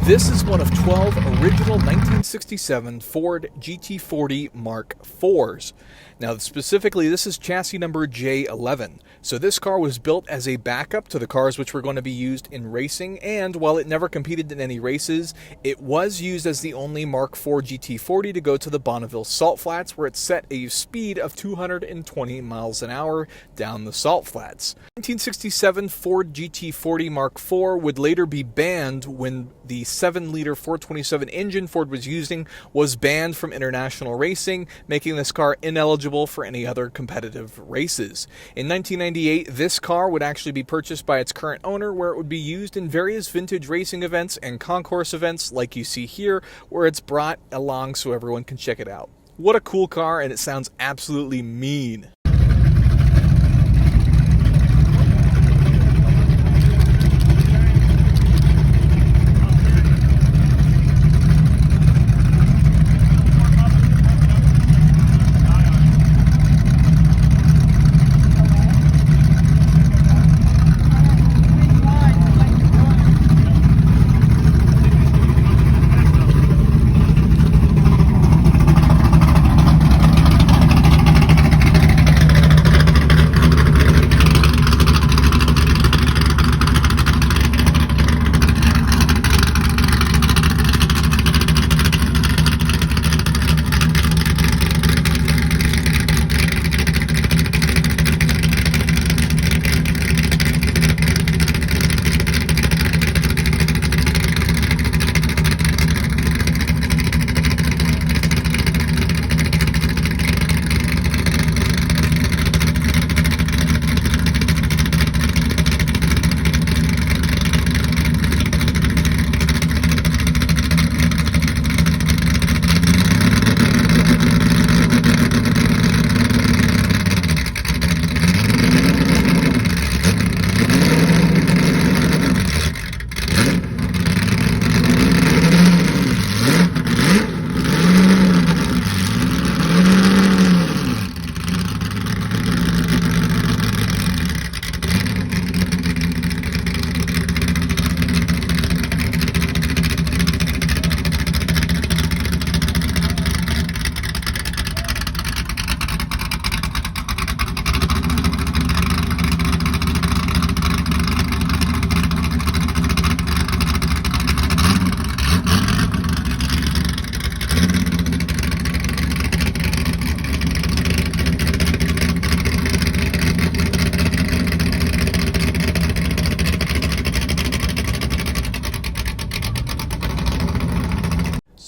This is one of 12 original 1967 Ford GT40 Mark IVs. Now specifically this is chassis number J11. So this car was built as a backup to the cars which were going to be used in racing, and while it never competed in any races, it was used as the only Mark IV GT40 to go to the Bonneville Salt Flats, where it set a speed of 220 miles an hour down the salt flats. 1967 Ford GT40 Mark IV would later be banned when the 7-liter 427 engine Ford was using was banned from international racing, making this car ineligible for any other competitive races. In 1998, this car would actually be purchased by its current owner, where it would be used in various vintage racing events and concourse events like you see here, where it's brought along so everyone can check it out. What a cool car, and it sounds absolutely mean.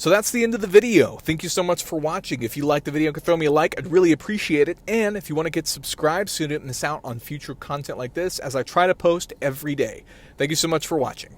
So that's the end of the video. Thank you so much for watching. If you liked the video, could throw me a like, I'd really appreciate it. And if you want to get subscribed so you don't miss out on future content like this, as I try to post every day. Thank you so much for watching.